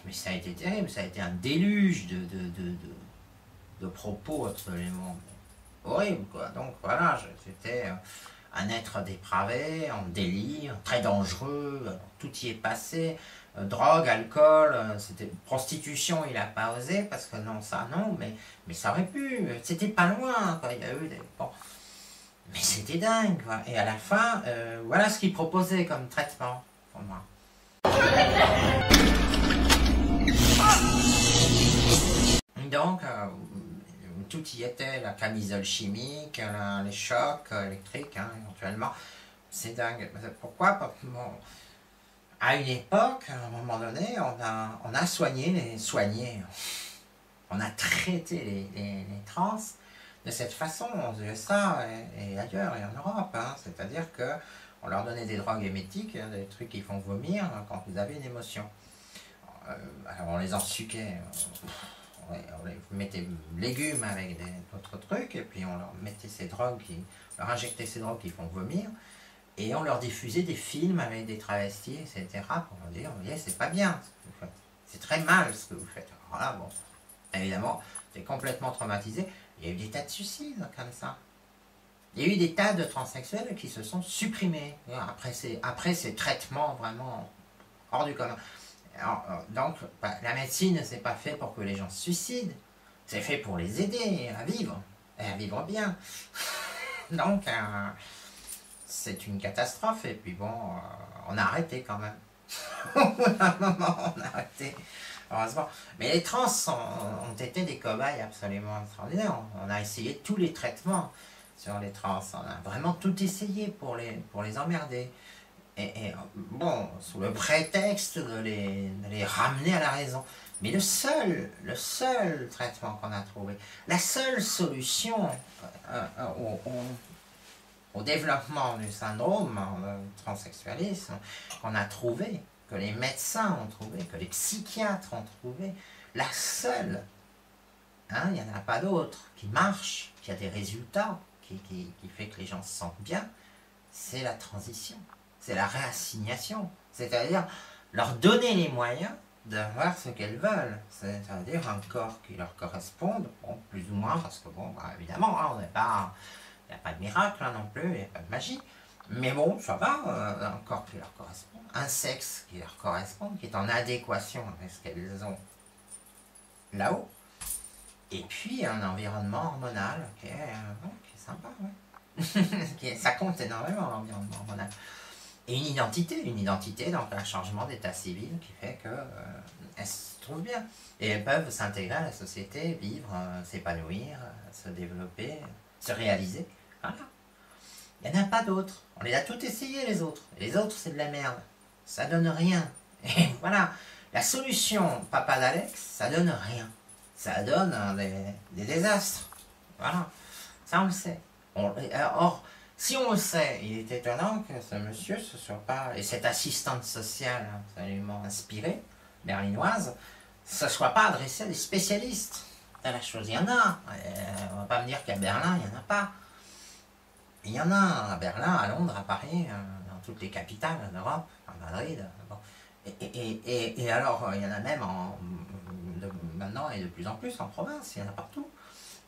mais ça a été terrible, ça a été un déluge de propos absolument horribles, quoi. Donc voilà, j'étais un être dépravé, en délire, très dangereux, alors, tout y est passé, drogue, alcool, c'était prostitution, il a pas osé, parce que non, ça non, mais ça aurait pu, c'était pas loin, quoi. Il y a eu des... Bon. Mais c'était dingue, quoi. Et à la fin, voilà ce qu'il proposait comme traitement pour moi. Donc, tout y était, la camisole chimique, les chocs électriques, hein, éventuellement. C'est dingue. Pourquoi? Bon, à une époque, à un moment donné, on a soigné les soignés. On a traité les trans de cette façon, aux USA et ailleurs et en Europe. Hein. C'est-à-dire qu'on leur donnait des drogues émétiques, hein, des trucs qui font vomir quand vous avez une émotion. Alors on les ensuquait. On les mettait légumes avec d'autres trucs, et puis on leur mettait ces drogues, leur injectait ces drogues qui font vomir, et on leur diffusait des films avec des travestis, etc. pour leur dire, vous voyez, c'est pas bien ce que vous faites. C'est très mal ce que vous faites. Alors là, bon, évidemment, c'est complètement traumatisé. Il y a eu des tas de suicides comme ça. Il y a eu des tas de transsexuels qui se sont supprimés après ces traitements vraiment hors du commun. Alors, donc, la médecine, c'est pas fait pour que les gens se suicident, c'est fait pour les aider à vivre, et à vivre bien. Donc, c'est une catastrophe, et puis bon, on a arrêté quand même. Au bout d'un moment, on a arrêté, heureusement. Mais les trans ont été des cobayes absolument extraordinaires. On a essayé tous les traitements sur les trans, on a vraiment tout essayé pour les emmerder. Et bon, sous le prétexte de les ramener à la raison. Mais le seul traitement qu'on a trouvé, la seule solution au développement du syndrome de transsexualisme qu'on a trouvé, que les médecins ont trouvé, que les psychiatres ont trouvé, la seule, hein, il n'y en a pas d'autre, qui marche, qui a des résultats, qui fait que les gens se sentent bien, c'est la transition. C'est la réassignation, c'est-à-dire leur donner les moyens d'avoir ce qu'elles veulent, c'est-à-dire un corps qui leur corresponde, bon, plus ou moins, parce que bon, bah, évidemment, hein, il n'y a pas de miracle hein, non plus, il n'y a pas de magie, mais bon, ça va, un corps qui leur correspond, un sexe qui leur correspond, qui est en adéquation avec ce qu'elles ont là-haut, et puis un environnement hormonal qui est sympa, ouais. Ça compte énormément l'environnement hormonal. Et une identité, donc un changement d'état civil qui fait qu'elles se trouvent bien. Et elles peuvent s'intégrer à la société, vivre, s'épanouir, se développer, se réaliser. Voilà. Il n'y en a pas d'autres. On les a toutes essayées les autres. Et les autres, c'est de la merde. Ça donne rien. Et voilà. La solution, papa d'Alex, ça donne rien. Ça donne des désastres. Voilà. Ça, on le sait. Or, si on le sait, il est étonnant que ce monsieur se soit pas, et cette assistante sociale absolument inspirée, berlinoise, ne se soit pas adressé à des spécialistes de la chose. Il y en a. On ne va pas me dire qu'à Berlin, il n'y en a pas. Il y en a à Berlin, à Londres, à Paris, dans toutes les capitales d'Europe, à Madrid. Bon. Et alors, il y en a même maintenant et de plus en plus en province, il y en a partout.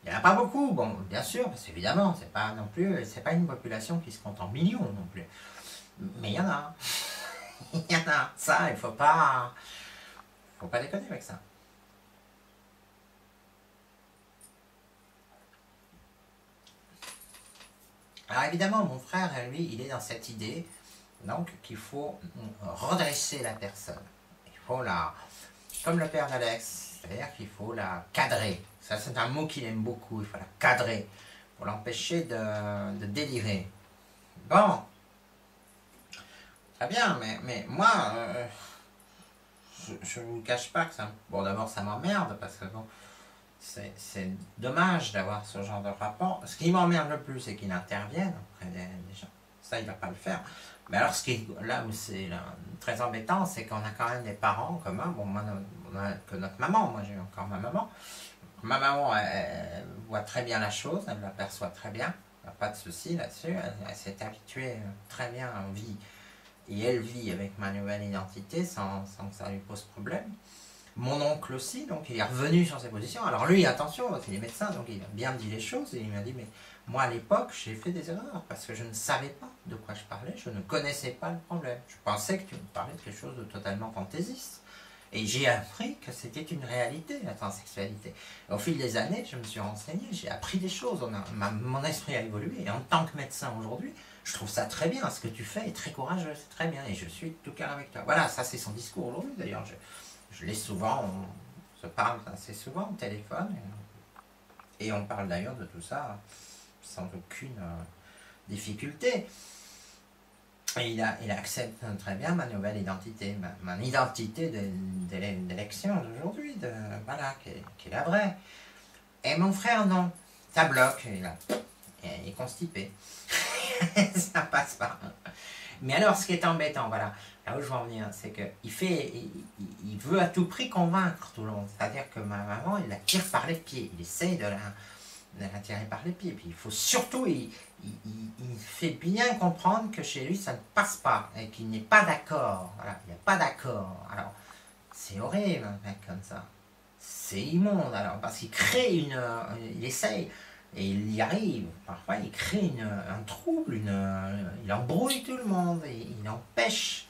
Il n'y en a pas beaucoup, bon, bien sûr, parce qu'évidemment, c'est pas non plus, c'est pas une population qui se compte en millions non plus. Mais il y en a. Il y en a. Ça, il faut pas déconner avec ça. Alors évidemment, mon frère, lui, il est dans cette idée, donc, qu'il faut redresser la personne. Il faut comme le père d'Alex, c'est-à-dire qu'il faut la cadrer. Ça, c'est un mot qu'il aime beaucoup, il faut la cadrer, pour l'empêcher de délirer. Bon, très bien, mais moi, je ne vous cache pas que ça... Bon, d'abord, ça m'emmerde, parce que bon, c'est dommage d'avoir ce genre de rapport. Ce qui m'emmerde le plus, c'est qu'il intervienne auprès des gens. Ça, il ne va pas le faire. Mais alors, là où c'est très embêtant, c'est qu'on a quand même des parents communs. Bon, moi, que notre maman, moi j'ai encore ma maman. Ma maman, elle voit très bien la chose, elle l'aperçoit très bien. Il n'y a pas de souci là-dessus. Elle s'est habituée très bien, et elle vit avec ma nouvelle identité sans que ça lui pose problème. Mon oncle aussi, donc il est revenu sur ses positions. Alors lui, attention, parce qu'il est médecin, donc il a bien dit les choses, et il m'a dit, mais moi à l'époque, j'ai fait des erreurs, parce que je ne savais pas de quoi je parlais, je ne connaissais pas le problème. Je pensais que tu me parlais de quelque chose de totalement fantaisiste. Et j'ai appris que c'était une réalité, la transsexualité. Au fil des années, je me suis renseigné, j'ai appris des choses, mon esprit a évolué. Et en tant que médecin aujourd'hui, je trouve ça très bien. Ce que tu fais est très courageux, c'est très bien. Et je suis tout cœur avec toi. Voilà, ça c'est son discours aujourd'hui d'ailleurs. Je l'ai souvent, on se parle assez souvent au téléphone. Et on parle d'ailleurs de tout ça sans aucune difficulté. Et il accepte très bien ma nouvelle identité, mon identité d'élection d'aujourd'hui, voilà, qui est la vraie. Et mon frère, non. Ça bloque, il est constipé. Ça passe pas. Mais alors, ce qui est embêtant, voilà, là où je veux en venir, c'est qu'il veut à tout prix convaincre tout le monde. C'est-à-dire que ma maman, il la tire par les pieds. Il essaye de la tirer par les pieds. Puis il faut surtout, il fait bien comprendre que chez lui, ça ne passe pas. Et qu'il n'est pas d'accord. Voilà, il n'y a pas d'accord. Alors, c'est horrible, un mec comme ça. C'est immonde, alors, parce qu'il crée il essaye. Et il y arrive, parfois il crée un trouble, il embrouille tout le monde, il empêche,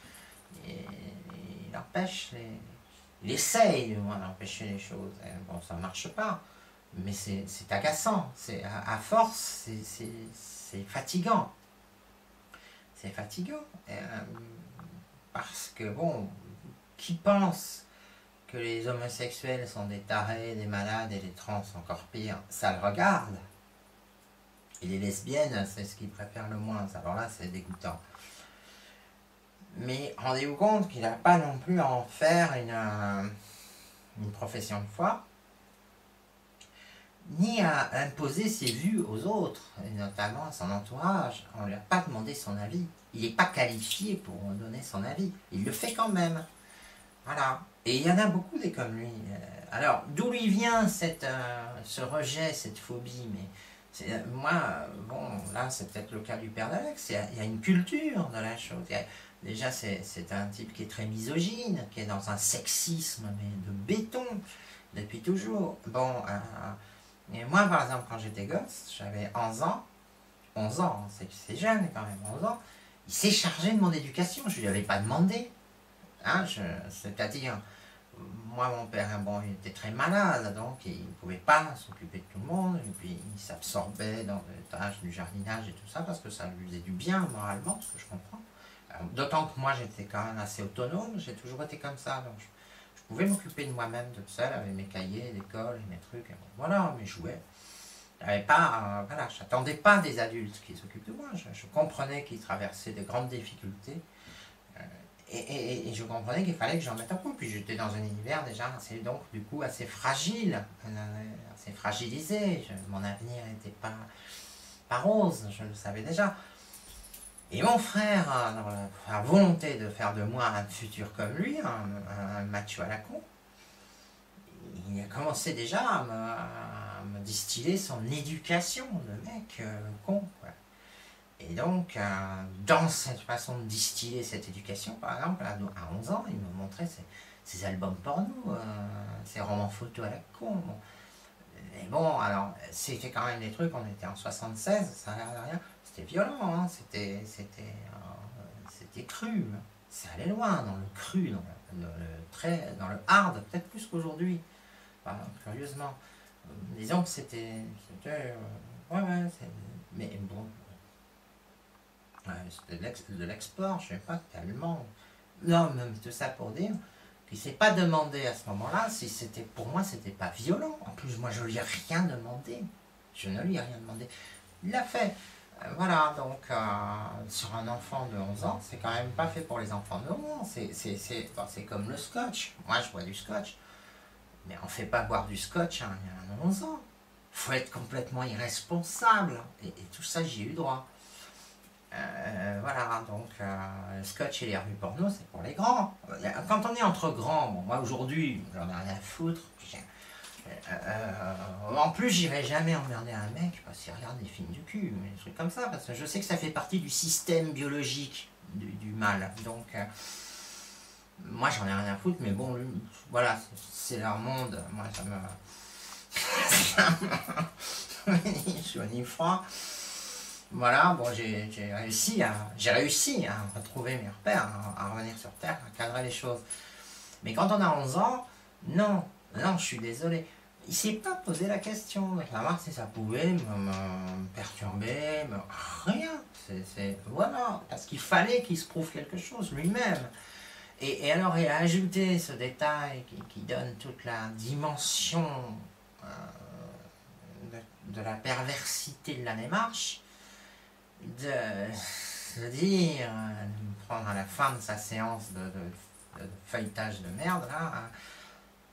il essaye d'empêcher les choses. Et bon, ça ne marche pas, mais c'est agaçant, à force, c'est fatigant. C'est fatigant, parce que bon, qui pense que les homosexuels sont des tarés, des malades et les trans encore pire, ça le regarde. Et les lesbiennes, c'est ce qu'ils préfèrent le moins. Alors là, c'est dégoûtant. Mais rendez-vous compte qu'il n'a pas non plus à en faire une profession de foi, ni à imposer ses vues aux autres, et notamment à son entourage. On ne lui a pas demandé son avis. Il n'est pas qualifié pour donner son avis. Il le fait quand même. Voilà. Et il y en a beaucoup des comme lui. Alors, d'où lui vient ce rejet, cette phobie, mais... Moi, bon, là, c'est peut-être le cas du père d'Alex. Il y a une culture de la chose. Déjà, c'est un type qui est très misogyne, qui est dans un sexisme mais de béton depuis toujours. Bon, et moi, par exemple, quand j'étais gosse, j'avais 11 ans, c'est jeune quand même, 11 ans, il s'est chargé de mon éducation. Je ne lui avais pas demandé. Hein, c'est-à-dire... Moi, mon père, bon, il était très malade, donc il ne pouvait pas s'occuper de tout le monde, et puis il s'absorbait dans les tâches du jardinage et tout ça, parce que ça lui faisait du bien moralement, ce que je comprends. D'autant que moi, j'étais quand même assez autonome, j'ai toujours été comme ça, donc je pouvais m'occuper de moi-même toute seule, avec mes cahiers d'école et mes trucs, et bon, voilà, mes jouets. Voilà, j'attendais pas des adultes qui s'occupent de moi, je comprenais qu'ils traversaient de grandes difficultés, et je comprenais qu'il fallait que j'en mette un coup. Puis j'étais dans un univers déjà donc du coup assez fragile, assez fragilisé. Mon avenir n'était pas rose, je le savais déjà. Et mon frère, dans la volonté de faire de moi un futur comme lui, un macho à la con, il a commencé déjà à me distiller son éducation de mec con, quoi. Et donc, dans cette façon de distiller cette éducation, par exemple, à 11 ans, il me montrait ses albums porno, ses romans photos à la con. Bon. Et bon, alors, c'était quand même des trucs, on était en 76, ça n'a l'air de rien. C'était violent, hein, c'était cru. Ça allait loin dans le cru, dans le hard, peut-être plus qu'aujourd'hui. Enfin, curieusement. Disons que c'était ouais, mais bon. C'était de l'export, je ne sais pas, tellement. Non, même tout ça pour dire qu'il ne s'est pas demandé à ce moment-là si c'était, pour moi, c'était pas violent. En plus, moi, je ne lui ai rien demandé. Je ne lui ai rien demandé. Il l'a fait. Voilà, donc, sur un enfant de 11 ans, c'est quand même pas fait pour les enfants de 11 ans. C'est comme le scotch. Moi, je bois du scotch. Mais on ne fait pas boire du scotch à un 11 ans. Il faut être complètement irresponsable. Et tout ça, j'y ai eu droit. Voilà, donc le scotch et les revues porno, c'est pour les grands. Quand on est entre grands, bon, moi aujourd'hui, j'en ai rien à foutre. En plus, j'irai jamais emmerder un mec parce qu'il regarde des films du cul, des trucs comme ça, parce que je sais que ça fait partie du système biologique du mal. Donc, Moi, j'en ai rien à foutre, mais bon, voilà, c'est leur monde. Moi, ça me... ni chaud ni froid. Voilà, bon, j'ai réussi à retrouver mes repères, à revenir sur Terre, à cadrer les choses. Mais quand on a 11 ans, non, je suis désolé. Il s'est pas posé la question de savoir si ça pouvait me perturber, rien. Voilà, parce qu'il fallait qu'il se prouve quelque chose lui-même. Et alors il a ajouté ce détail qui donne toute la dimension de la perversité de la démarche, de dire, de prendre à la fin de sa séance de feuilletage de merde, là,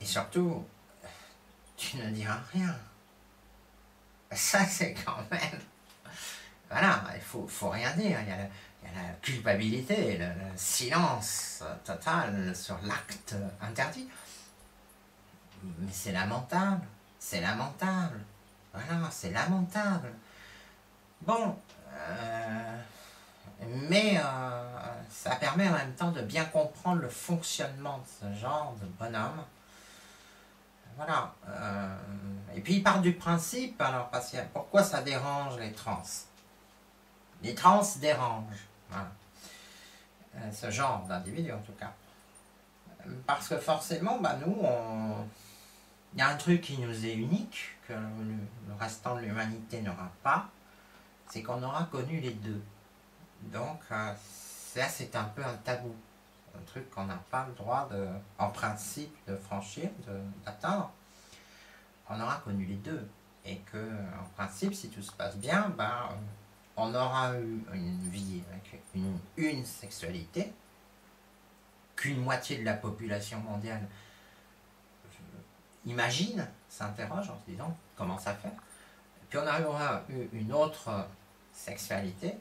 et surtout, tu ne diras rien. Ça, c'est quand même... Voilà, il faut rien dire. Il y a la culpabilité, le silence total sur l'acte interdit. Mais c'est lamentable. C'est lamentable. Voilà, c'est lamentable. Bon, mais ça permet en même temps de bien comprendre le fonctionnement de ce genre de bonhomme. Voilà. Et puis il part du principe, alors, parce que pourquoi ça dérange les trans? Les trans dérangent. Voilà. Ce genre d'individu en tout cas. Parce que forcément, bah, nous, il y a un truc qui nous est unique, que le restant de l'humanité n'aura pas, c'est qu'on aura connu les deux. Donc, ça, c'est un peu un tabou. Un truc qu'on n'a pas le droit, en principe, de franchir, d'atteindre. On aura connu les deux. Et que, en principe, si tout se passe bien, ben, on aura eu une vie avec une sexualité, qu'une moitié de la population mondiale imagine, s'interroge en se disant comment ça fait. Puis on aura eu une autre sexualité,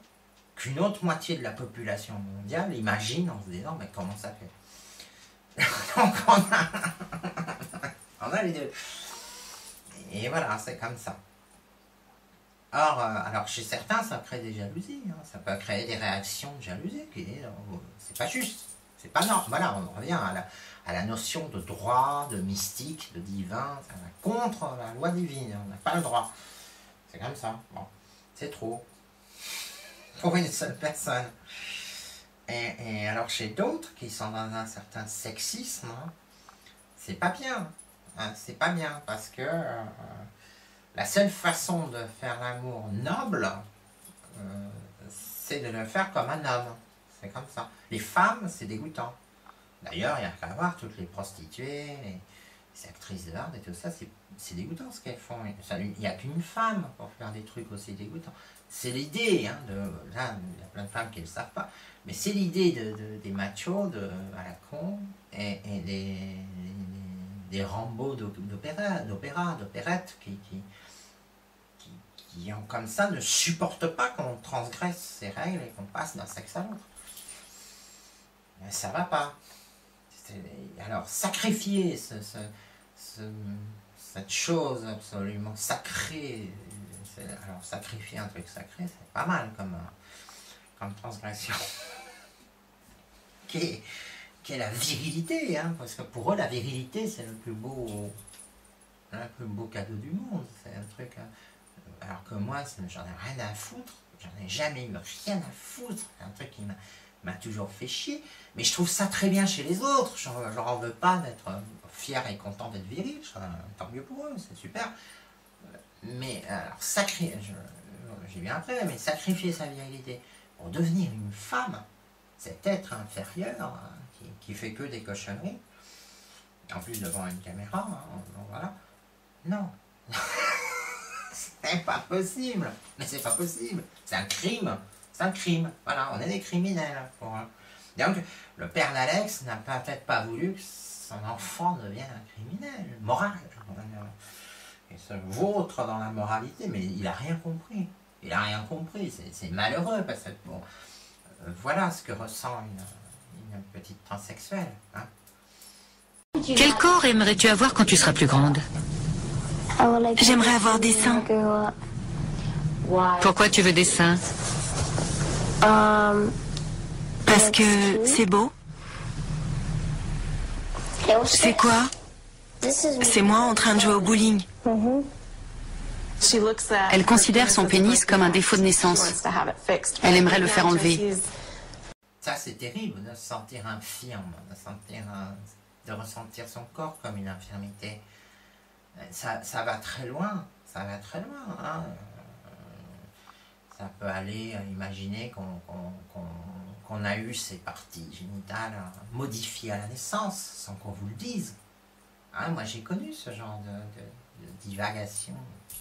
qu'une autre moitié de la population mondiale imagine en se disant mais comment ça fait. Donc on a les deux. Et voilà, c'est comme ça. Or, alors chez certains, ça crée des jalousies, hein. Ça peut créer des réactions de jalousie, c'est pas juste, c'est pas normal. Voilà, on revient à la notion de droit, de mystique, de divin, ça va contre la loi divine, on n'a pas le droit. C'est comme ça, bon, c'est trop. Pour une seule personne. Et alors chez d'autres, qui sont dans un certain sexisme, hein, c'est pas bien. Hein, c'est pas bien, parce que la seule façon de faire l'amour noble, c'est de le faire comme un homme. C'est comme ça. Les femmes, c'est dégoûtant. D'ailleurs, il n'y a qu'à voir toutes les prostituées, les actrices de l'art et tout ça, c'est dégoûtant ce qu'elles font. Il n'y a qu'une femme pour faire des trucs aussi dégoûtants. C'est l'idée, hein, là, il y a plein de femmes qui ne le savent pas, mais c'est l'idée des machos à la con et des Rambo d'opérettes qui comme ça ne supportent pas qu'on transgresse ces règles et qu'on passe d'un sexe à l'autre. Mais ça va pas. Alors sacrifier cette chose absolument sacrée, alors sacrifier un truc sacré, c'est pas mal comme transgression. qui est la virilité, hein, parce que pour eux la virilité c'est le plus beau cadeau du monde. C'est un truc. Hein, alors que moi, j'en ai rien à foutre, j'en ai jamais eu rien à foutre, c'est un truc qui m'a toujours fait chier, mais je trouve ça très bien chez les autres, je leur en veux pas d'être fier et content d'être viril, tant mieux pour eux, c'est super, mais alors j'y viens après, mais sacrifier sa virilité pour devenir une femme, cet être inférieur, hein, qui fait que des cochonneries, en plus devant une caméra, hein, voilà, non. C'est pas possible, mais c'est pas possible, c'est un crime, voilà, on est des criminels. Donc, le père d'Alex n'a peut-être pas voulu que son enfant devienne un criminel, moral, et se vautre dans la moralité, mais il a rien compris, c'est malheureux, parce que, bon, voilà ce que ressent une petite transsexuelle. Hein. Quel corps aimerais-tu avoir quand tu seras plus grande ? J'aimerais avoir des seins. Pourquoi tu veux des seins ? Parce que c'est beau. C'est quoi? C'est moi en train de jouer au bowling. Elle considère son pénis comme un défaut de naissance. Elle aimerait le faire enlever. Ça, c'est terrible de se sentir infirme, de ressentir son corps comme une infirmité. Ça va très loin, ça va très loin. Hein. Ça peut aller, imaginer qu'on a eu ces parties génitales modifiées à la naissance, sans qu'on vous le dise. Hein, moi, j'ai connu ce genre de divagation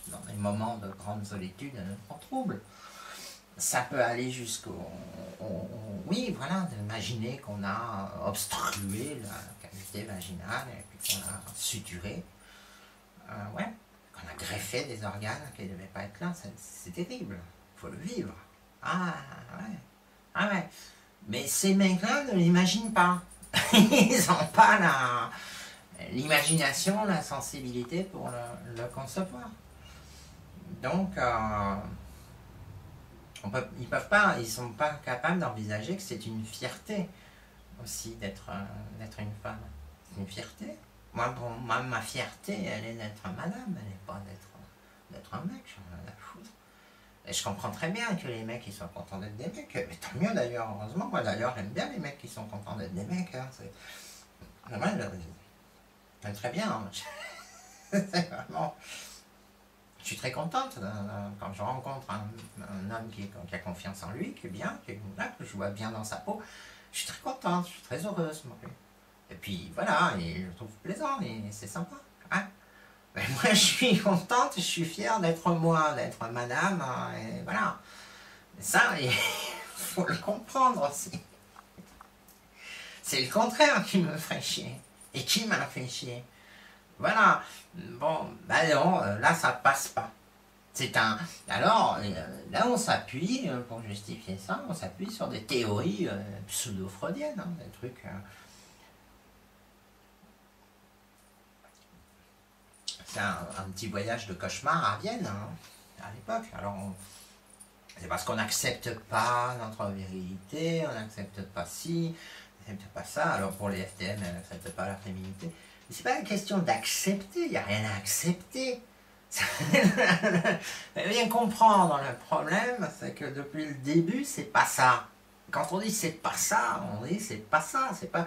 dans des moments de grande solitude et de grand trouble. Ça peut aller jusqu'au... Oui, voilà, d'imaginer qu'on a obstrué la cavité vaginale et puis qu'on a suturé. Ouais, qu'on a greffé des organes qui ne devaient pas être là. C'est terrible. Il faut le vivre. Ah ouais. Ah ouais. Mais ces mecs-là ne l'imaginent pas. Ils n'ont pas l'imagination, la sensibilité pour le concevoir. Donc, ils peuvent pas, ils sont pas capables d'envisager que c'est une fierté aussi d'être une femme. C'est une fierté. Moi, ma fierté, elle est d'être madame, elle n'est pas d'être un mec, j'en ai rien à foutre. Et je comprends très bien que les mecs ils soient contents d'être des mecs, mais tant mieux d'ailleurs, heureusement. Moi d'ailleurs, j'aime bien les mecs qui sont contents d'être des mecs. Hein. J'aime très bien. Hein. C'est vraiment... Je suis très contente quand je rencontre un homme qui a confiance en lui, qui est bien, que je vois bien dans sa peau. Je suis très contente, je suis très heureuse. Et puis voilà, et je le trouve plaisant et c'est sympa. Hein. Mais moi je suis contente, je suis fière d'être moi, d'être madame, et voilà. Et ça, il faut le comprendre aussi. C'est le contraire qui me ferait chier, et qui m'a fait chier. Voilà, bon, ben non, là ça passe pas. Alors, là on s'appuie, pour justifier ça, on s'appuie sur des théories pseudo-freudiennes, hein, des trucs... C'est un petit voyage de cauchemar à Vienne, hein, à l'époque. Alors, c'est parce qu'on n'accepte pas notre virilité, on n'accepte pas ci, on n'accepte pas ça. Alors pour les FTM, on n'accepte pas la féminité. Mais c'est pas une question d'accepter, il n'y a rien à accepter. Bien comprendre, le problème, c'est que depuis le début, c'est pas ça. Quand on dit c'est pas ça, on dit c'est pas ça. C'est pas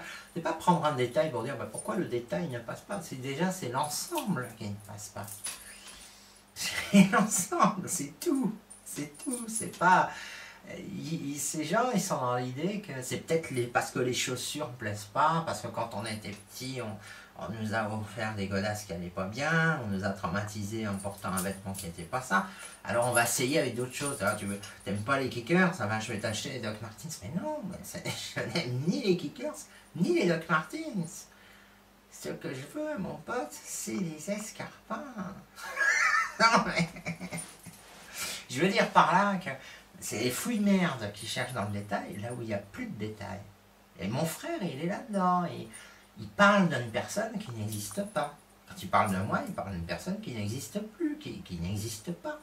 prendre un détail pour dire bah, pourquoi le détail ne passe pas. C'est l'ensemble qui ne passe pas. C'est l'ensemble, c'est tout. C'est tout. C'est pas. Ces gens, ils sont dans l'idée que c'est peut-être parce que les chaussures ne plaisent pas, parce que quand on était petit, on nous a offert des godasses qui n'allaient pas bien, on nous a traumatisés en portant un vêtement qui n'était pas ça. Alors on va essayer avec d'autres choses. Alors, t'aimes pas les kickers, ça va, je vais t'acheter les Doc Martens. Mais non, je n'aime ni les kickers, ni les Doc Martens. Ce que je veux, mon pote, c'est les escarpins. Non mais... Je veux dire par là que c'est les fouilles de merde qui cherchent dans le détail, là où il n'y a plus de détail. Et mon frère, il est là-dedans. Il parle d'une personne qui n'existe pas. Quand il parle de moi, il parle d'une personne qui n'existe plus, qui n'existe pas.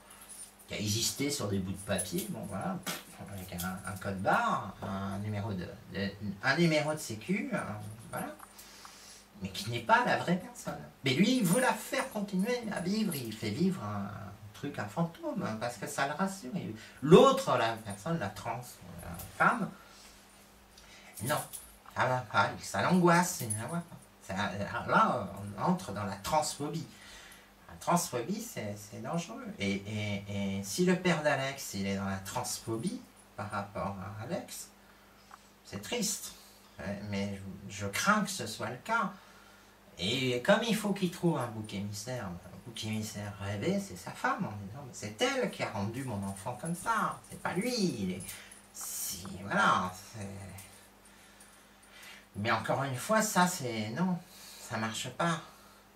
Qui a existé sur des bouts de papier, bon voilà, avec un code barre, un numéro de sécu, voilà. Mais qui n'est pas la vraie personne. Mais lui, il veut la faire continuer à vivre, il fait vivre un truc, un fantôme, parce que ça le rassure. L'autre, la personne, la trans, la femme, non, ça va pas, ça l'angoisse, il ne la voit pas. Là, on entre dans la transphobie. La transphobie, c'est dangereux. Et si le père d'Alex, il est dans la transphobie par rapport à Alex, c'est triste. Mais je crains que ce soit le cas. Et comme il faut qu'il trouve un bouc émissaire rêvé, c'est sa femme en disant c'est elle qui a rendu mon enfant comme ça, c'est pas lui. Voilà. Mais encore une fois, ça c'est non, ça marche pas.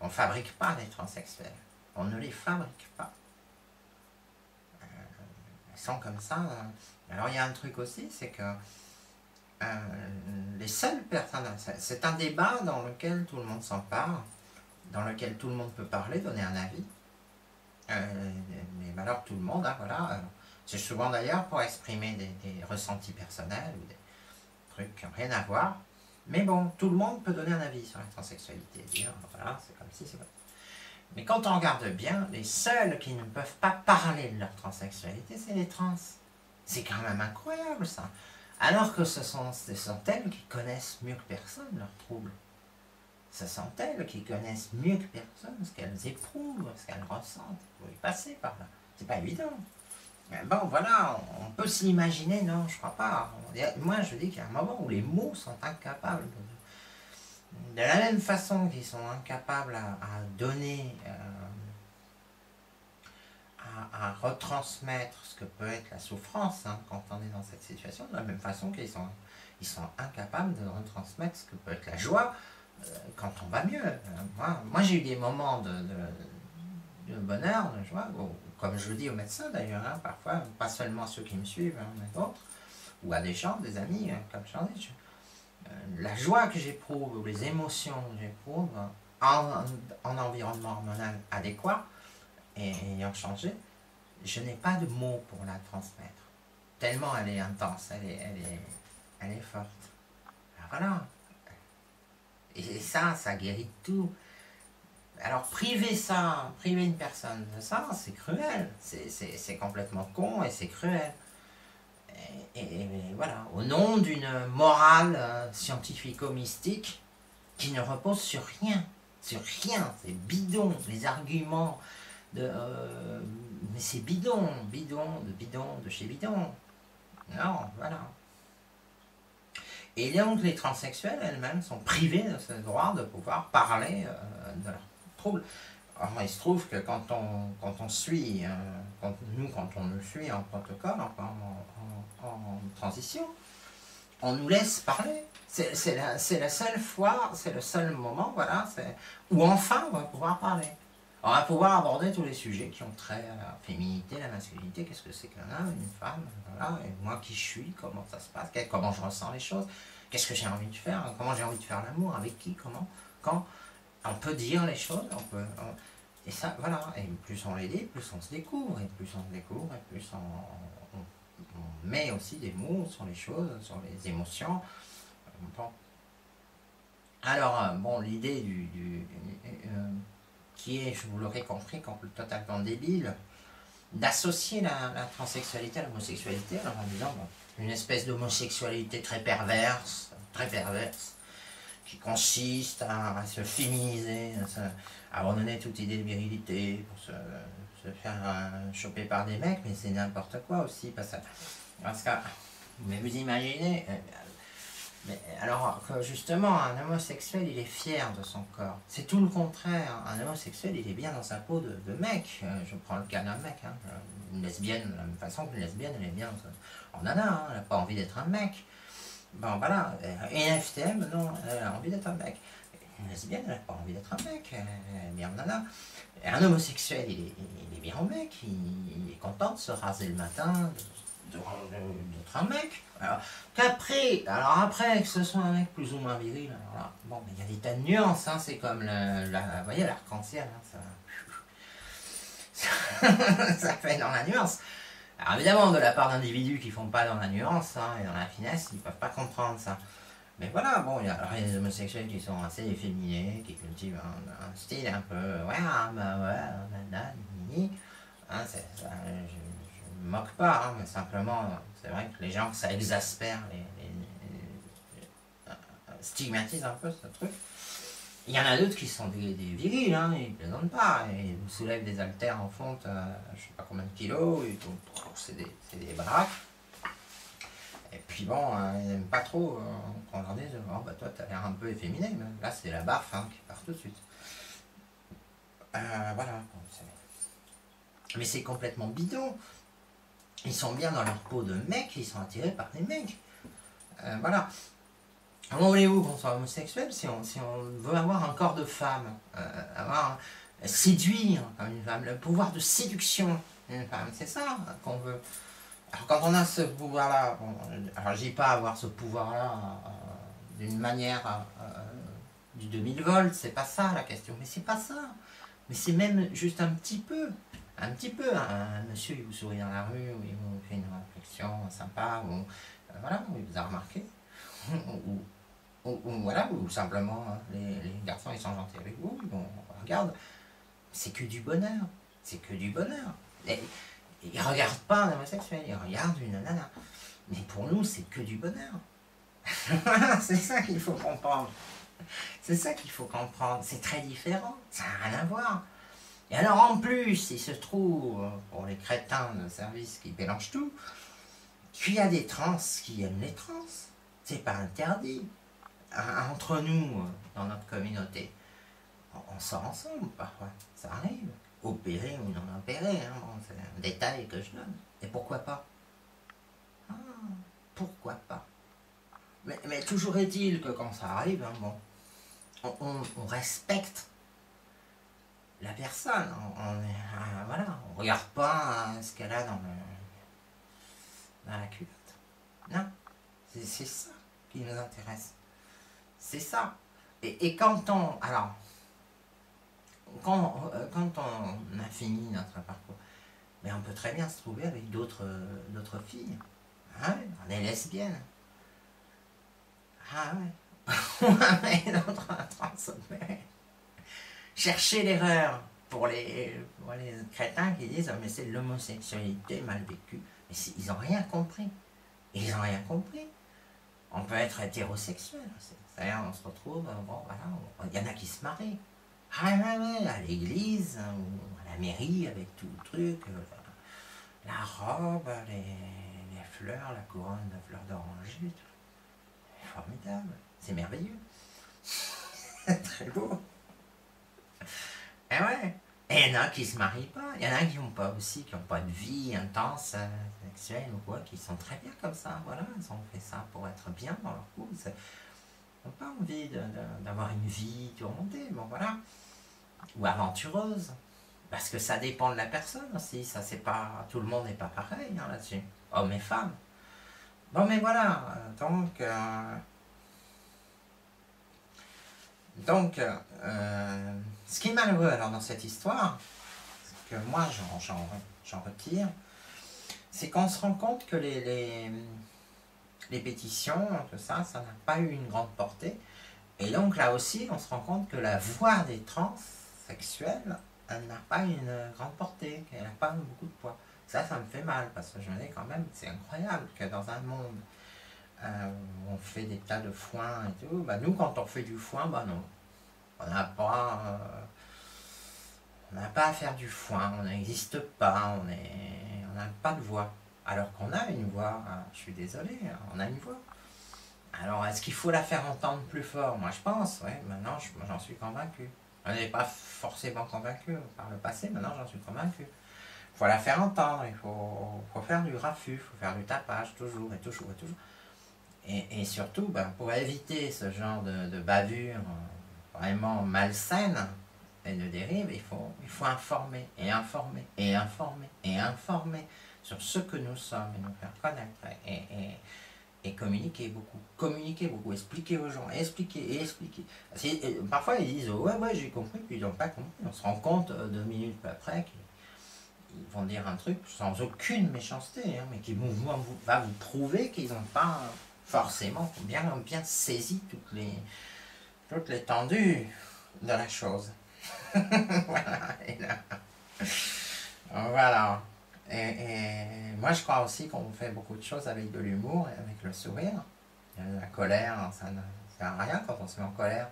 On fabrique pas des transsexuels, on ne les fabrique pas. Ils sont comme ça. Alors il y a un truc aussi, c'est que les seules personnes, c'est un débat dans lequel tout le monde s'empare, dans lequel tout le monde peut parler, donner un avis. Mais alors tout le monde, hein, voilà. C'est souvent d'ailleurs pour exprimer des ressentis personnels ou des trucs qui n'ont rien à voir. Mais bon, tout le monde peut donner un avis sur la transsexualité, dire voilà, c'est comme si, c'est comme ça. Mais quand on regarde bien, les seuls qui ne peuvent pas parler de leur transsexualité, c'est les trans. C'est quand même incroyable ça. Alors que ce sont elles qui connaissent mieux que personne leurs troubles. Ce sont elles qui connaissent mieux que personne ce qu'elles éprouvent, ce qu'elles ressentent. Il faut y passer par là. C'est pas évident. Mais bon, voilà, on peut s'imaginer, non, je crois pas. Moi, je dis qu'il y a un moment où les mots sont incapables de la même façon qu'ils sont incapables à donner, à retransmettre ce que peut être la souffrance hein, quand on est dans cette situation, de la même façon qu'ils sont incapables de retransmettre ce que peut être la joie quand on va mieux. Moi j'ai eu des moments de bonheur, de joie, comme je le dis aux médecins d'ailleurs, hein, parfois, pas seulement ceux qui me suivent, hein, mais d'autres, ou à des gens, des amis, comme j'en ai. La joie que j'éprouve, ou les émotions que j'éprouve en environnement hormonal adéquat, et ayant changé, je n'ai pas de mots pour la transmettre. Tellement elle est intense, elle est forte. Alors voilà. Et ça guérit tout. Alors priver une personne de ça, c'est cruel. C'est complètement con et c'est cruel. Et voilà, au nom d'une morale scientifico-mystique qui ne repose sur rien. Sur rien, c'est bidon, les arguments. Mais c'est bidon de chez bidon. Non, voilà. Et donc les transsexuels elles-mêmes sont privées de ce droit de pouvoir parler de leurs troubles. Alors il se trouve que quand on suit, quand on nous suit en protocole, en transition, on nous laisse parler. C'est la seule fois, c'est le seul moment, voilà, où enfin on va pouvoir parler. On va pouvoir aborder tous les sujets qui ont trait à la féminité, la masculinité, qu'est-ce que c'est qu'un homme, une femme, voilà, et moi qui je suis, comment ça se passe, comment je ressens les choses, qu'est-ce que j'ai envie de faire, comment j'ai envie de faire l'amour, avec qui, comment, quand. On peut dire les choses, et ça, voilà, et plus on les dit, plus on se découvre, et plus on se découvre, et plus on met aussi des mots sur les choses, sur les émotions. Bon. Alors, bon, l'idée qui est, je vous l'aurais compris, totalement débile, d'associer la transsexualité à l'homosexualité, alors en disant, bon, une espèce d'homosexualité très perverse, qui consiste à se féminiser, à abandonner toute idée de virilité, pour se faire choper par des mecs, mais c'est n'importe quoi aussi, parce que, mais vous imaginez, mais alors que justement, un homosexuel, il est fier de son corps. C'est tout le contraire. Un homosexuel, il est bien dans sa peau de mec. Je prends le cas d'un mec. Hein. Une lesbienne, de la même façon qu'une lesbienne, elle est bien en nana. Hein. Elle n'a pas envie d'être un mec. Bon, voilà. Et un FTM, non, elle a envie d'être un mec. Une lesbienne, elle n'a pas envie d'être un mec. Elle est bien en nana. Et un homosexuel, il est bien en mec. Il est content de se raser le matin, d'être un mec. Alors après, que ce soit un mec plus ou moins viril, alors là, bon, mais il y a des tas de nuances, hein, c'est comme vous voyez, l'arc-en-ciel, hein, ça fait dans la nuance. Alors évidemment, de la part d'individus qui font pas dans la nuance hein, et dans la finesse, ils peuvent pas comprendre ça. Mais voilà, bon, il y a des homosexuels qui sont assez efféminés, qui cultivent un style un peu, ouais, hein, je me moque pas, hein, mais simplement, c'est vrai que les gens, ça exaspère, stigmatise un peu ce truc. Il y en a d'autres qui sont des virils, hein, ils ne plaisantent pas, ils vous soulèvent des haltères en fonte, je sais pas combien de kilos, c'est des baraques. Et puis bon, ils n'aiment pas trop qu'on leur dise, oh bah toi t'as l'air un peu efféminé, mais là c'est la baffe hein, qui part tout de suite. Voilà. Mais c'est complètement bidon. Ils sont bien dans leur peau de mecs, ils sont attirés par des mecs. Voilà. Comment voulez-vous qu'on soit homosexuel si on veut avoir un corps de femme, séduire comme une femme, le pouvoir de séduction d'une femme, c'est ça qu'on veut. Alors quand on a ce pouvoir-là, bon, alors je dis pas avoir ce pouvoir-là d'une manière du 2000 volts, c'est pas ça la question, mais c'est pas ça. Mais c'est même juste un petit peu, un monsieur il vous sourit dans la rue, ou il vous fait une réflexion sympa, ou voilà, il vous a remarqué, ou Ou voilà, ou simplement, hein, les garçons, ils sont gentils avec vous, bon, regarde, c'est que du bonheur, c'est que du bonheur. Et, ils ne regardent pas un homosexuel, ils regardent une nana. Mais pour nous, c'est que du bonheur. C'est ça qu'il faut comprendre. C'est ça qu'il faut comprendre. C'est très différent, ça n'a rien à voir. Et alors en plus, il se trouve, pour les crétins de service qui mélangent tout, qu'il y a des trans qui aiment les trans. C'est pas interdit. Entre nous, dans notre communauté, on sort ensemble parfois, ça arrive. Opéré ou non opéré, hein, bon, c'est un détail que je donne. Et pourquoi pas? Ah, pourquoi pas? Mais toujours est-il que quand ça arrive, hein, bon, on respecte la personne. Voilà, on regarde pas ce qu'elle a dans la culotte. Non, c'est ça qui nous intéresse. C'est ça. Et quand on... Alors, quand on a fini notre parcours, mais on peut très bien se trouver avec d'autres filles. Ah ouais, on est lesbienne. Ah ouais. On a d'autres transopérés. Chercher l'erreur pour les crétins qui disent mais c'est l'homosexualité mal vécue. Mais ils n'ont rien compris. Ils n'ont rien compris. On peut être hétérosexuel. C'est-à-dire on se retrouve, bon voilà, il y en a qui se marient. Ah ouais, à l'église, ou à la mairie, avec tout le truc, la robe, les fleurs, la couronne de fleurs d'oranger, c'est formidable, c'est merveilleux. C'est très beau. Et ouais, et il y en a qui se marient pas, il y en a qui n'ont pas aussi, qui n'ont pas de vie intense, sexuelle ou quoi, qui sont très bien comme ça, voilà, ils ont fait ça pour être bien dans leur couple. Ils n'ont pas envie d'avoir une vie tourmentée, bon voilà. Ou aventureuse, parce que ça dépend de la personne aussi, ça c'est pas, tout le monde n'est pas pareil hein, là-dessus, hommes et femmes. Bon mais voilà, donc ce qui est malheureux alors dans cette histoire, que moi j'en retire, c'est qu'on se rend compte que les pétitions, tout ça n'a pas eu une grande portée, et donc là aussi on se rend compte que la voix des trans sexuelle, elle n'a pas une grande portée, qu'elle n'a pas beaucoup de poids. Ça me fait mal, parce que je me dis quand même, c'est incroyable que dans un monde où on fait des tas de foin et tout, bah nous quand on fait du foin, bah non, on n'a pas à faire du foin, on n'existe pas, on n'a pas de voix. Alors qu'on a une voix, je suis désolé, on a une voix. Alors est-ce qu'il faut la faire entendre plus fort? Moi je pense, ouais, maintenant j'en suis convaincu. On n'est pas forcément convaincu par le passé, maintenant j'en suis convaincu. Il faut la faire entendre, il faut faire du raffut, il faut faire du tapage, toujours et toujours et toujours. Et surtout, ben, pour éviter ce genre de bavure vraiment malsaine et de dérive, il faut informer, et informer, et informer, et informer sur ce que nous sommes, et nous faire connaître, et communiquer beaucoup, expliquer aux gens, expliquer. Parfois ils disent ouais j'ai compris, puis ils n'ont pas compris. On se rend compte 2 minutes après qu'ils vont dire un truc sans aucune méchanceté, hein, mais qui va vous prouver qu'ils n'ont pas forcément bien saisi toute l'étendue de la chose. Voilà. Et moi je crois aussi qu'on fait beaucoup de choses avec de l'humour et avec le sourire. La colère, ça ne sert à rien quand on se met en colère.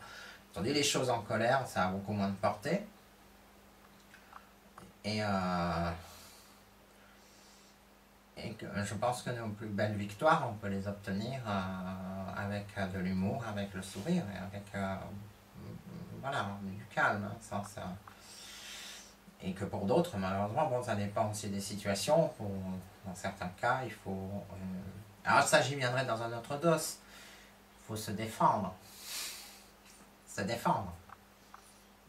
Quand on dit les choses en colère, ça a beaucoup moins de portée. Et que je pense que nos plus belles victoires, on peut les obtenir avec de l'humour, avec le sourire, et avec voilà, du calme, sans ça. Et que pour d'autres, malheureusement, bon, ça dépend aussi des situations. Dans certains cas, il faut... alors ça, j'y viendrai dans un autre dos. Il faut se défendre. Se défendre.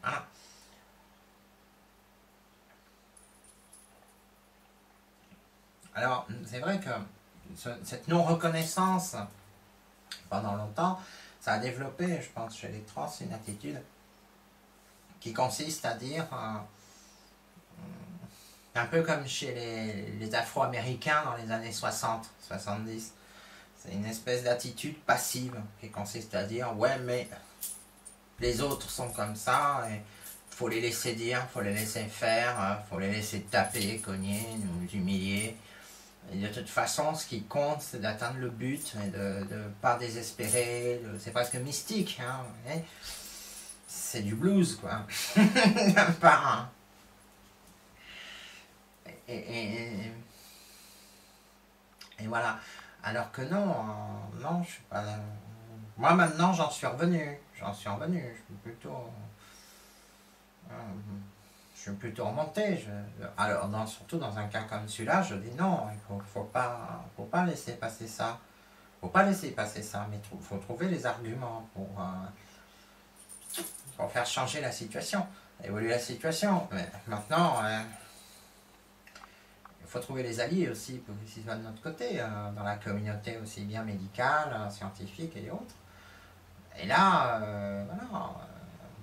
Voilà. Alors, c'est vrai que cette non-reconnaissance, pendant longtemps, ça a développé, je pense, chez les trans, une attitude qui consiste à dire... un peu comme chez les Afro-Américains dans les années 60, 70. C'est une espèce d'attitude passive qui consiste à dire ouais mais les autres sont comme ça et faut les laisser dire, faut les laisser faire, faut les laisser taper, cogner, nous humilier. Et de toute façon, ce qui compte, c'est d'atteindre le but et de ne pas désespérer. C'est presque mystique, hein, c'est du blues, quoi. Pas, et voilà. Alors que non, non, je suis pas. Moi maintenant, j'en suis revenu. Je suis plutôt remonté. Alors, surtout dans un cas comme celui-là, je dis non, il faut pas laisser passer ça. Faut pas laisser passer ça, mais il faut trouver les arguments pour faire changer la situation, évoluer la situation. Mais maintenant, il faut trouver les alliés aussi, pour qu'ils soient de notre côté, dans la communauté aussi bien médicale, scientifique et autres. Et là, voilà.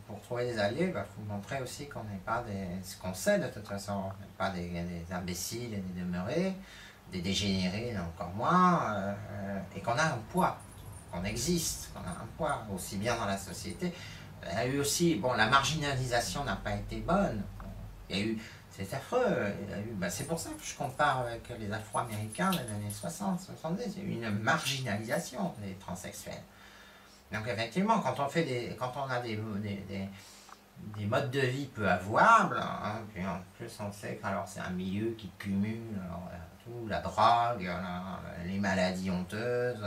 Pour trouver des alliés, il faut montrer aussi qu'on n'est pas ce qu'on sait de toute façon, on n'est pas des imbéciles et des demeurés, des dégénérés encore moins, et qu'on a un poids, qu'on existe, qu'on a un poids, aussi bien dans la société. Il y a eu aussi, bon, la marginalisation n'a pas été bonne, il y a eu, c'est affreux, c'est pour ça que je compare avec les Afro-Américains des années 60, 70, il y a eu une marginalisation des transsexuels. Donc effectivement, quand on a des modes de vie peu avouables, hein, puis en plus on sait que c'est un milieu qui cumule tout, la drogue, les maladies honteuses,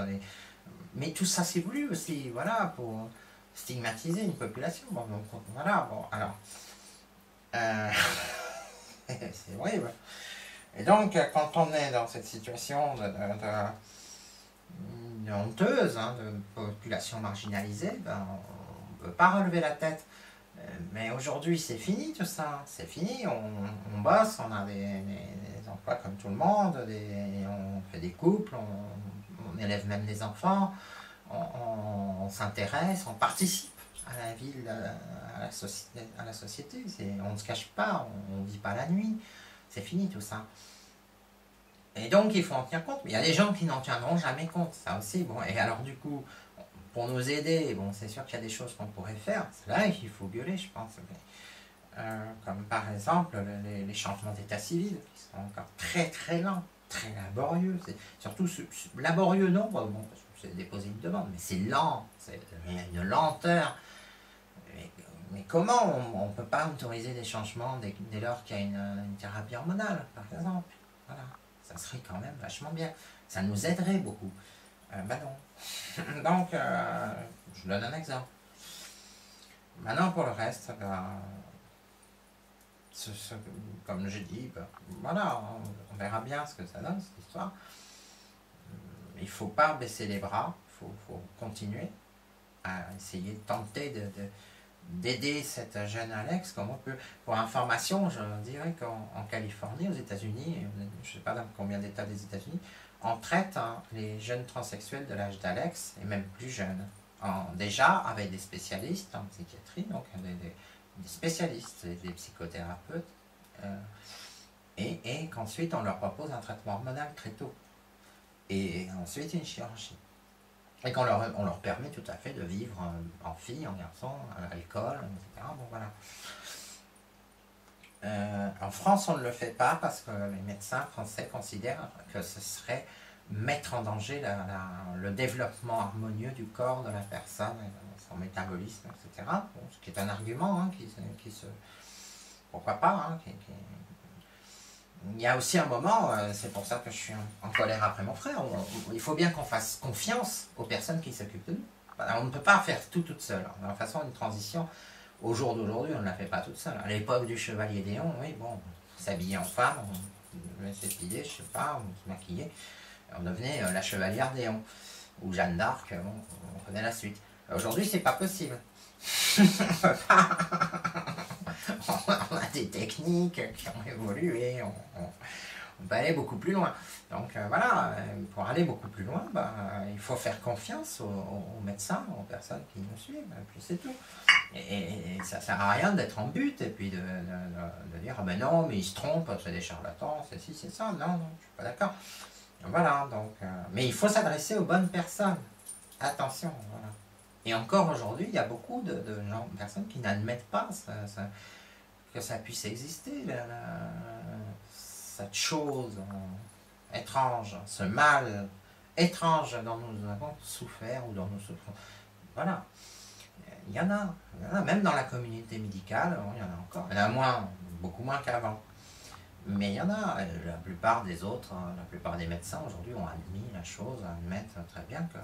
mais tout ça c'est voulu aussi, voilà, pour stigmatiser une population. Bon, donc, voilà, bon, alors, c'est horrible. Et donc, quand on est dans cette situation honteuse, hein, de population marginalisée, on ne peut pas relever la tête. Mais aujourd'hui, c'est fini tout ça, c'est fini, on bosse, on a des emplois comme tout le monde, on fait des couples, on élève même des enfants, on s'intéresse, on participe à la vie, à la société, on ne se cache pas, on ne vit pas la nuit, c'est fini tout ça. Et donc, il faut en tenir compte. Mais il y a des gens qui n'en tiendront jamais compte, ça aussi. Bon, et alors, du coup, pour nous aider, bon, c'est sûr qu'il y a des choses qu'on pourrait faire. C'est là qu'il faut gueuler, je pense. Comme par exemple, les changements d'état civil, qui sont encore très très lents, très laborieux. Surtout laborieux, non, bon, parce que c'est déposer une demande, mais c'est lent, il y a une lenteur. Mais comment on ne peut pas autoriser des changements dès lors qu'il y a une thérapie hormonale, par exemple? Voilà. Ça serait quand même vachement bien. Ça nous aiderait beaucoup. Non. Donc, je donne un exemple. Maintenant, pour le reste, comme je dis, voilà, on verra bien ce que ça donne, cette histoire. Il ne faut pas baisser les bras, il faut continuer à essayer de tenter d'aider cette jeune Alex comme on peut. Pour information, je dirais qu'en Californie, aux États-Unis, je ne sais pas dans combien d'États des États-Unis, on traite les jeunes transsexuels de l'âge d'Alex, et même plus jeunes, déjà avec des spécialistes en psychiatrie, donc des spécialistes, des psychothérapeutes, et qu'ensuite on leur propose un traitement hormonal très tôt, et ensuite une chirurgie. Et qu'on leur permet tout à fait de vivre en fille, en garçon, à l'école, etc. Bon, voilà. En France, on ne le fait pas parce que les médecins français considèrent que ce serait mettre en danger le développement harmonieux du corps de la personne, son métabolisme, etc. Bon, ce qui est un argument, hein, pourquoi pas, hein, il y a aussi un moment, c'est pour ça que je suis en colère après mon frère, il faut bien qu'on fasse confiance aux personnes qui s'occupent de nous. On ne peut pas faire tout toute seule. De toute façon, une transition, au jour d'aujourd'hui, on ne la fait pas toute seule. À l'époque du chevalier Déon, oui, bon, on s'habillait en femme, on s'épilait, je sais pas, on se maquillait, on devenait la chevalière Déon. Ou Jeanne d'Arc, on connaît la suite. Aujourd'hui, c'est pas possible. On a des techniques qui ont évolué, on peut aller beaucoup plus loin. Donc voilà, pour aller beaucoup plus loin, il faut faire confiance aux médecins, aux personnes qui nous suivent, et puis c'est tout. Et ça ne sert à rien d'être en but et puis de dire ah ben non, mais ils se trompent, c'est des charlatans, c'est ci, c'est ça. Non, je ne suis pas d'accord. Voilà, donc... mais il faut s'adresser aux bonnes personnes. Attention, voilà. Et encore aujourd'hui, il y a beaucoup de gens, de personnes qui n'admettent pas que ça puisse exister, cette chose étrange, ce mal étrange dont nous avons souffert ou dont nous souffrons. Voilà. Il y en a, même dans la communauté médicale, il y en a encore. Il y en a moins, beaucoup moins qu'avant. Mais il y en a. La plupart des autres, la plupart des médecins aujourd'hui ont admis la chose, admettent très bien que,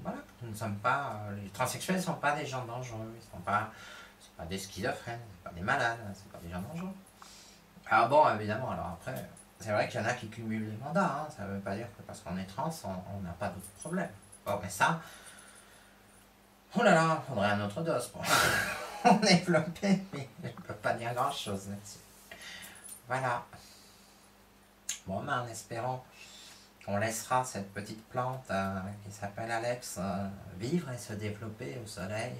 voilà, que nous ne sommes pas. Les transsexuels ne sont pas des gens dangereux, ils ne sont pas des schizophrènes, pas des malades, c'est pas des gens dangereux. Alors bon, évidemment, alors après, c'est vrai qu'il y en a qui cumulent les mandats, hein, ça ne veut pas dire que parce qu'on est trans, on n'a pas d'autres problèmes. Bon, mais ça, oh là là, il faudrait un autre dos pour en développer, mais je ne peux pas dire grand chose là-dessus. Voilà. Bon, ben, en espérant qu'on laissera cette petite plante qui s'appelle Alex vivre et se développer au soleil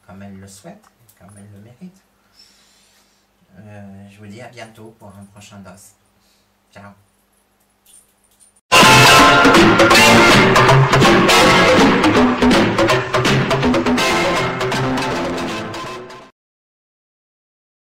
comme elle le souhaite, comme elle le mérite. Je vous dis à bientôt pour un prochain dos. Ciao.